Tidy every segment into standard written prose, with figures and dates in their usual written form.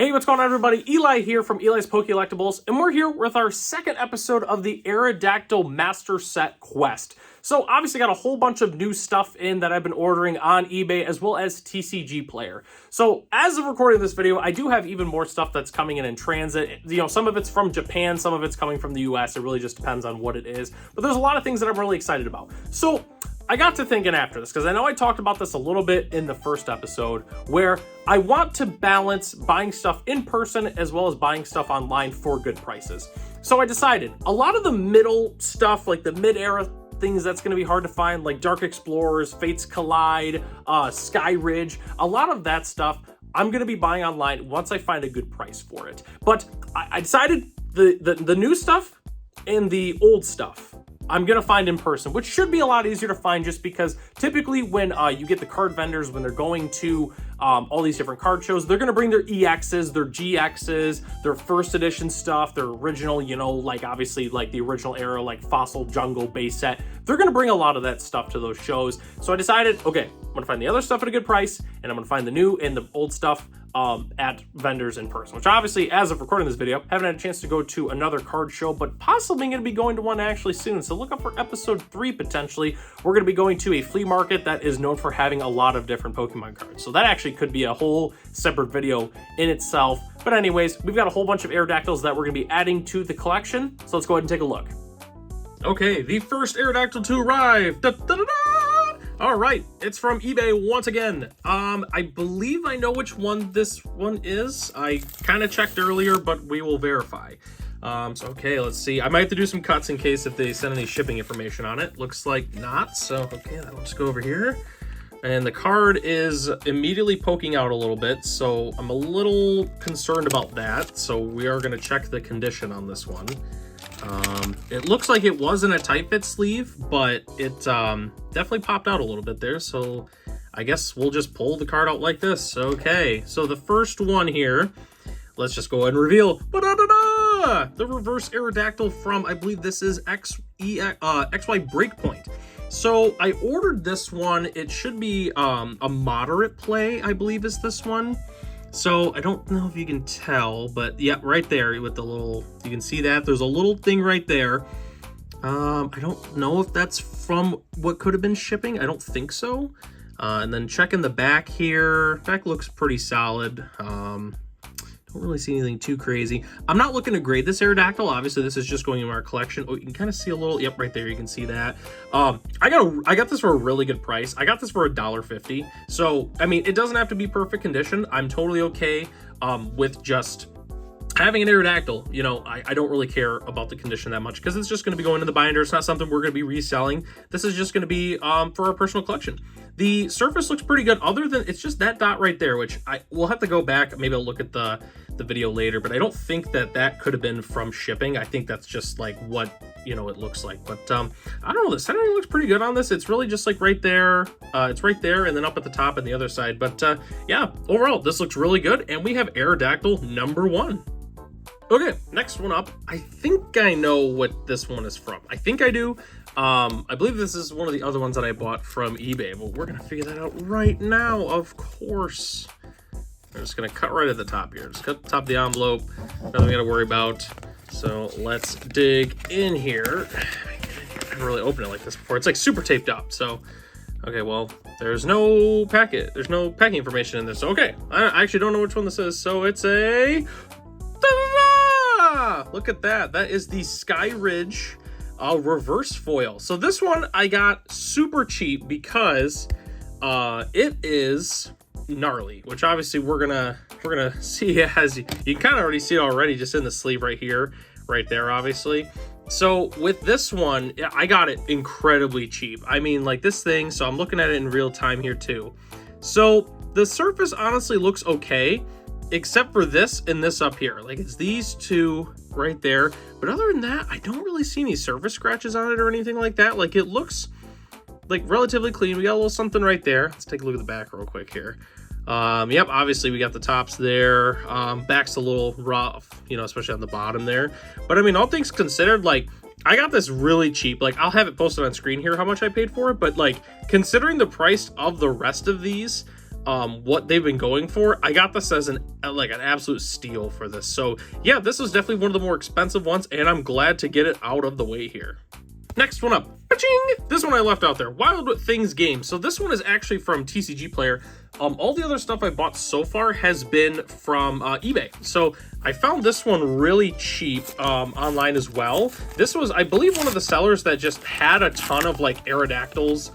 Hey, what's going on, everybody? Eli here from Eli's Pokelectables, and we're here with our second episode of the Aerodactyl Master Set Quest. So, obviously got a whole bunch of new stuff in that I've been ordering on eBay, as well as TCG Player. So, as of recording this video, I do have even more stuff that's coming in transit. You know, some of it's from Japan, some of it's coming from the US. It really just depends on what it is. But there's a lot of things that I'm really excited about. So, I got to thinking after this, because I know I talked about this a little bit in the first episode, where I want to balance buying stuff in person as well as buying stuff online for good prices. So I decided a lot of the middle stuff, like the mid-era things that's going to be hard to find, like Dark Explorers, Fates Collide, Sky Ridge, a lot of that stuff I'm going to be buying online once I find a good price for it. But I decided the new stuff and the old stuff I'm going to find in person, which should be a lot easier to find, just because typically when you get the card vendors, when they're going to all these different card shows, they're going to bring their EXs, their GXs, their first edition stuff, their original, you know, like obviously like the original era, like Fossil Jungle base set. They're going to bring a lot of that stuff to those shows. So I decided, okay, I'm going to find the other stuff at a good price, and I'm going to find the new and the old stuff at vendors in person, which obviously, as of recording this video, haven't had a chance to go to another card show, but possibly going to be going to one actually soon. So look up for episode 3 potentially. We're going to be going to a flea market that is known for having a lot of different Pokemon cards. So that actually could be a whole separate video in itself. But anyways, we've got a whole bunch of Aerodactyls that we're going to be adding to the collection. So let's go ahead and take a look. Okay, the first Aerodactyl to arrive. Da, da, da, da! All right, it's from eBay once again. I believe I know which one this one is. I kind of checked earlier, but we will verify. So, okay, let's see. I might have to do some cuts in case if they send any shipping information on it. Looks like not, so okay, I'll just go over here. And the card is immediately poking out a little bit, so I'm a little concerned about that. So we are gonna check the condition on this one. It looks like it wasn't a tight fit sleeve, but it definitely popped out a little bit there, so I guess we'll just pull the card out like this. Okay, so the first one here, let's just go ahead and reveal the reverse Aerodactyl from, I believe this is XY Breakpoint. So I ordered this one. It should be a moderate play, I believe is this one. So I don't know if you can tell, but yeah, right there with the little, you can see that there's a little thing right there. I don't know if that's from what could have been shipping. I don't think so. And then checking the back here, back looks pretty solid. Don't really see anything too crazy. I'm not looking to grade this Aerodactyl. Obviously, this is just going in our collection. Oh, you can kind of see a little, yep, right there, you can see that. I got this for a really good price. I got this for $1.50. So, I mean, it doesn't have to be perfect condition. I'm totally okay with just having an Aerodactyl. You know, I don't really care about the condition that much, because it's just going to be going in the binder. It's not something we're going to be reselling. This is just going to be for our personal collection. The surface looks pretty good, other than it's just that dot right there, which we'll have to go back. Maybe I'll look at the video later, but I don't think that could have been from shipping. I think that's just like what, you know, it looks like. But I don't know, the centering looks pretty good on this. It's really just like right there. It's right there, and then up at the top and the other side. But yeah, overall, this looks really good, and we have Aerodactyl number 1. Okay, next one up. I think I know what this one is from. I think I do. I believe this is one of the other ones that I bought from eBay, but we're gonna figure that out right now, of course. I'm just gonna cut right at the top here. Just cut the top of the envelope. Nothing we gotta worry about. So let's dig in here. I never really opened it like this before. It's like super taped up. So, okay, well, there's no packet. There's no packing information in this. So, okay, I actually don't know which one this is. So it's a... Look at that. That is the Sky Ridge reverse foil. So this one I got super cheap because it is gnarly, which obviously we're gonna see, as you can kind of already see it already just in the sleeve right here, right there, obviously. So with this one, I got it incredibly cheap. I mean, like this thing, so I'm looking at it in real time here too. So the surface honestly looks okay, except for this and this up here. Like, it's these two right there. But other than that, I don't really see any surface scratches on it or anything like that. Like, it looks like relatively clean. We got a little something right there. Let's take a look at the back real quick here. Yep, obviously we got the tops there. Back's a little rough, you know, especially on the bottom there. But I mean, all things considered, like, I got this really cheap. Like, I'll have it posted on screen here how much I paid for it. But like, considering the price of the rest of these, what they've been going for, I got this as an absolute steal for this. So yeah, this was definitely one of the more expensive ones, and I'm glad to get it out of the way here. Next one up, Ka-ching! This one I left out there, Wild Things Games. So this one is actually from TCG Player. All the other stuff I bought so far has been from eBay. So I found this one really cheap online as well. This was, I believe, one of the sellers that just had a ton of like Aerodactyls,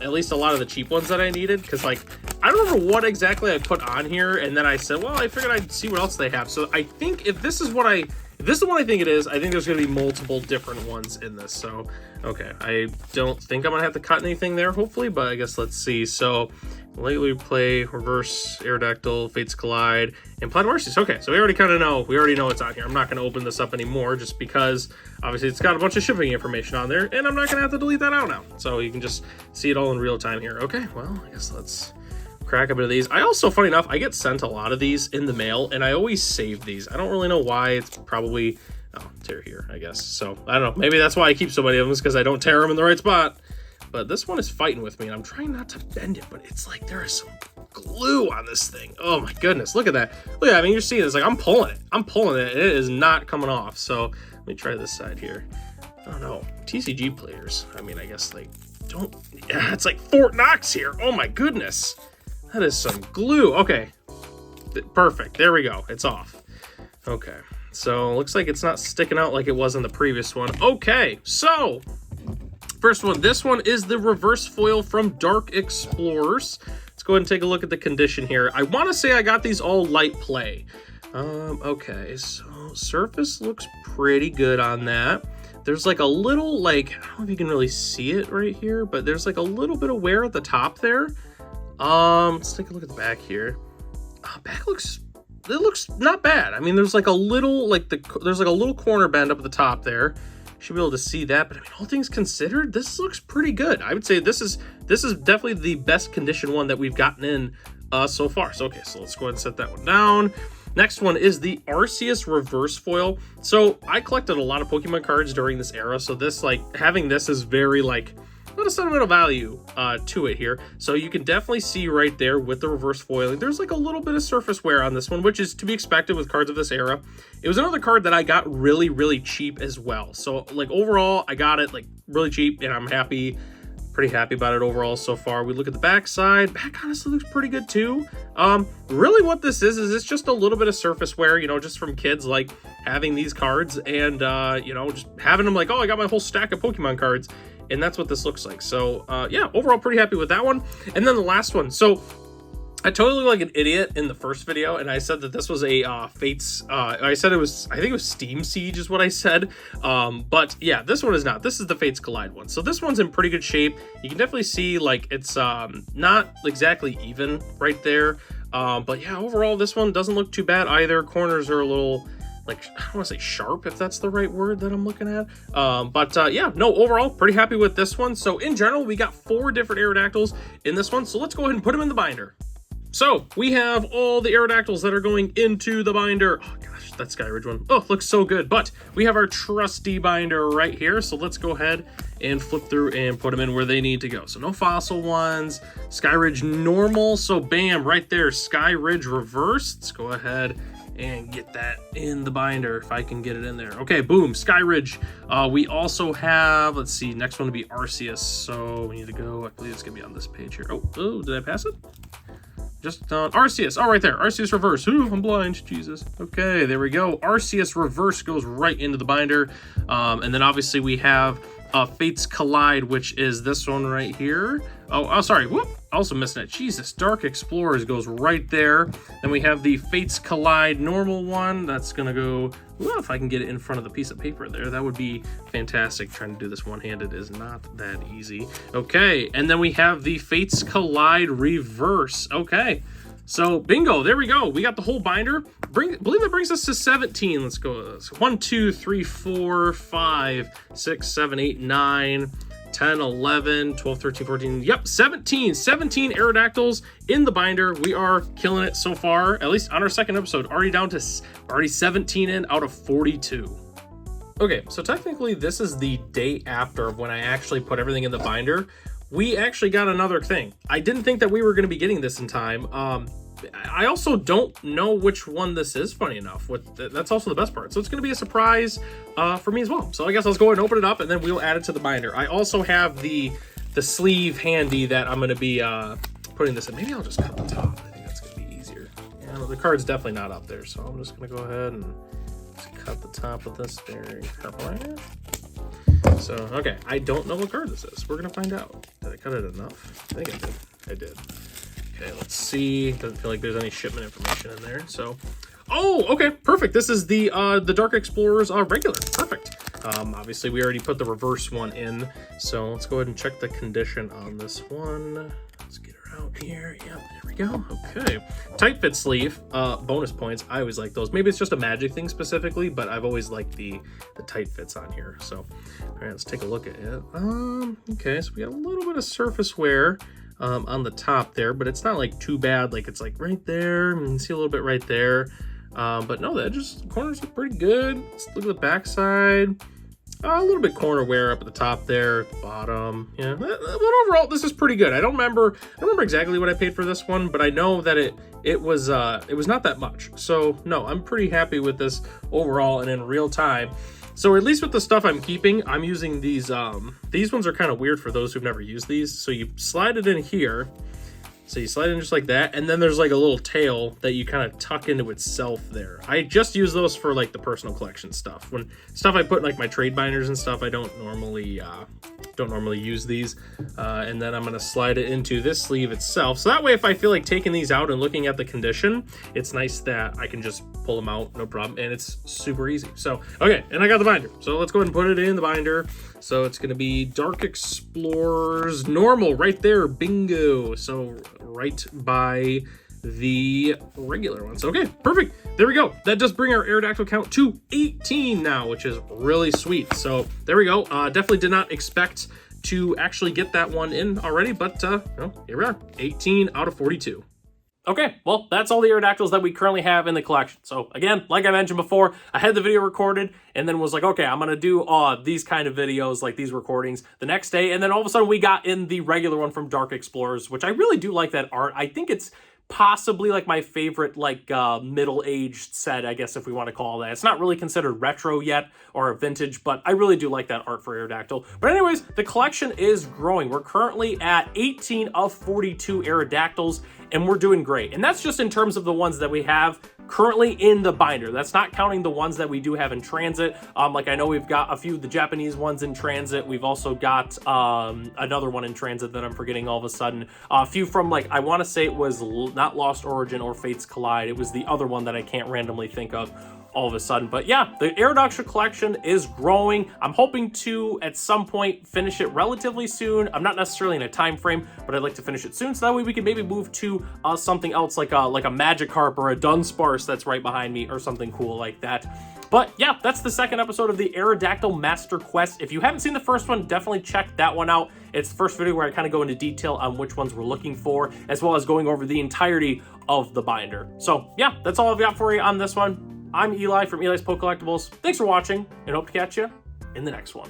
at least a lot of the cheap ones that I needed, because like I don't remember what exactly I put on here, and then I said, well, I figured I'd see what else they have. So I think if this is what I think it is, I think there's going to be multiple different ones in this. So, okay, I don't think I'm going to have to cut anything there, hopefully, but I guess let's see. So, lately play, reverse, Aerodactyl, Fates Collide, and Plaid Mercies. Okay, so we already know it's on here. I'm not going to open this up anymore just because, obviously, it's got a bunch of shipping information on there, and I'm not going to have to delete that out now. So, you can just see it all in real time here. Okay, well, I guess let's crack a bit of these. I also, funny enough, I get sent a lot of these in the mail, and I always save these. I don't really know why. It's probably, tear here, I guess. So I don't know, maybe that's why I keep so many of them, is because I don't tear them in the right spot. But this one is fighting with me, and I'm trying not to bend it, but it's like there is some glue on this thing. Oh my goodness, look at that. Look at that. I mean, you're seeing this, like I'm pulling it, it is not coming off. So let me try this side here. I don't know, TCG players, I mean, I guess they don't, yeah, it's like Fort Knox here. Oh my goodness. That is some glue. Okay, perfect. There we go. It's off. Okay, so looks like it's not sticking out like it was in the previous one. Okay, so first one. This one is the reverse foil from Dark Explorers. Let's go ahead and take a look at the condition here. I want to say I got these all light play. Okay, so surface looks pretty good on that. There's like a little, like, I don't know if you can really see it right here, but there's like a little bit of wear at the top there. Let's take a look at the back here. Back looks not bad. I mean, there's like a little, there's like a little corner bend up at the top there. Should be able to see that, but I mean, all things considered, this looks pretty good. I would say this is definitely the best condition one that we've gotten in so far. So okay, so let's go ahead and set that one down. Next one is the Arceus reverse foil. So I collected a lot of Pokemon cards during this era, so this, like, having this is very, like, not a sentimental value to it here. So you can definitely see right there with the reverse foiling, there's like a little bit of surface wear on this one, which is to be expected with cards of this era. It was another card that I got really, really cheap as well. So like overall, I got it like really cheap, and I'm pretty happy about it overall so far. We look at the back side. Back honestly looks pretty good too. Really what this is it's just a little bit of surface wear, you know, just from kids like having these cards and, you know, just having them like, oh, I got my whole stack of Pokemon cards. And that's what this looks like. So, yeah, overall pretty happy with that one. And then the last one. So, I totally looked like an idiot in the first video, and I said that this was a Fates, I think it was Steam Siege is what I said. But yeah, this one is not. This is the Fates Collide one. So this one's in pretty good shape. You can definitely see, like, it's not exactly even right there. But yeah, overall, this one doesn't look too bad either. Corners are a little, like, I don't want to say sharp, if that's the right word that I'm looking at. Yeah, no, overall, pretty happy with this one. So in general, we got 4 different Aerodactyls in this one. So let's go ahead and put them in the binder. So we have all the Aerodactyls that are going into the binder. Oh gosh, that Skyridge one. Oh, looks so good. But we have our trusty binder right here. So let's go ahead and flip through and put them in where they need to go. So no fossil ones, Skyridge normal. So bam, right there, Skyridge reverse. Let's go ahead and get that in the binder if I can get it in there. Okay, boom, Skyridge. We also have, let's see, next one to be Arceus. So we need to go, I believe it's gonna be on this page here. Oh, did I pass it? Just Arceus. Oh, right there. Arceus reverse. Ooh, I'm blind. Jesus. Okay, there we go. Arceus reverse goes right into the binder. And then obviously we have Fates Collide, which is this one right here. Oh, sorry. Whoop. Also missing it. Jesus. Dark Explorers goes right there. Then we have the Fates Collide normal one. That's going to go, well, if I can get it in front of the piece of paper there, that would be fantastic. Trying to do this one-handed is not that easy. Okay. And then we have the Fates Collide reverse. Okay. So bingo, there we go. We got the whole binder. I believe that brings us to 17. Let's go. 1, 2, 3, 4, 5, 6, 7, 8, 9, 10, 11, 12, 13, 14. Yep, 17 Aerodactyls in the binder. We are killing it so far, at least on our second episode. Already 17 in out of 42. Okay, so technically this is the day after when I actually put everything in the binder. we actually got another thing. I didn't think that we were going to be getting this in time. I also don't know which one this is, funny enough. That's also the best part. So it's going to be a surprise for me as well. So I guess I'll go ahead and open it up, and then we'll add it to the binder. I also have the sleeve handy that I'm going to be putting this in. Maybe I'll just cut the top. I think that's going to be easier. Yeah, the card's definitely not up there, so I'm just going to go ahead and just cut the top of this very carefully. So, okay, I don't know what card this is. We're going to find out. Did I cut it enough? I think I did. I did. Okay, let's see. Doesn't feel like there's any shipment information in there. So, oh, okay, perfect. This is the Dark Explorers regular. Perfect. Obviously, we already put the reverse one in. So let's go ahead and check the condition on this one. Let's get her out here. Yep, there we go. Okay. Tight fit sleeve. Bonus points. I always like those. Maybe it's just a Magic thing specifically, but I've always liked the tight fits on here. So, all right, let's take a look at it. Okay, so we got a little bit of surface wear on the top there, but it's not like too bad. Like it's like right there. You can see a little bit right there. But no, the corners look pretty good. Let's look at the back side. A little bit corner wear up at the top there, at the bottom. Yeah, but overall, this is pretty good. I don't remember exactly what I paid for this one, but I know that it was not that much. So no, I'm pretty happy with this overall and in real time. So at least with the stuff I'm keeping, I'm using these. These ones are kind of weird for those who've never used these. So you slide it in here. So you slide in just like that, and then there's like a little tail that you kind of tuck into itself there. I just use those for like the personal collection stuff. When stuff I put in, like my trade binders and stuff, I don't normally use these. And then I'm gonna slide it into this sleeve itself. So that way, if I feel like taking these out and looking at the condition, it's nice that I can just pull them out, no problem, and it's super easy. So, okay, and I got the binder. So let's go ahead and put it in the binder. So it's gonna be Dark Explorers normal right there, bingo. So right by the regular ones. Okay, perfect. There we go. That does bring our Aerodactyl count to 18 now, which is really sweet. So there we go. Definitely did not expect to actually get that one in already, but well, here we are, 18 out of 42. Okay, well, that's all the Aerodactyls that we currently have in the collection. So again, like I mentioned before, I had the video recorded and then was like, okay, I'm gonna do these kind of videos, like these recordings the next day. And then all of a sudden we got in the regular one from Dark Explorers, which I really do like that art. I think it's possibly like my favorite like middle-aged set, I guess, if we want to call that. It's not really considered retro yet or vintage, but I really do like that art for Aerodactyl. But anyways, the collection is growing. We're currently at 18 of 42 Aerodactyls, and we're doing great. And that's just in terms of the ones that we have currently in the binder. That's not counting the ones that we do have in transit. Like I know we've got a few of the Japanese ones in transit. We've also got another one in transit that I'm forgetting all of a sudden. A few from, like, I want to say it was not Lost Origin or Fates Collide. It was the other one that I can't randomly think of all of a sudden. But yeah, the Aerodactyl collection is growing. I'm hoping to, at some point, finish it relatively soon. I'm not necessarily in a time frame, but I'd like to finish it soon, so that way we can maybe move to something else, like a Magikarp or a Dunsparce that's right behind me, or something cool like that. But yeah, that's the second episode of the Aerodactyl Master Quest. If you haven't seen the first one, definitely check that one out. It's the first video where I kind of go into detail on which ones we're looking for, as well as going over the entirety of the binder. So yeah, that's all I've got for you on this one. I'm Eli from Eli's Poke Collectibles. Thanks for watching, and hope to catch you in the next one.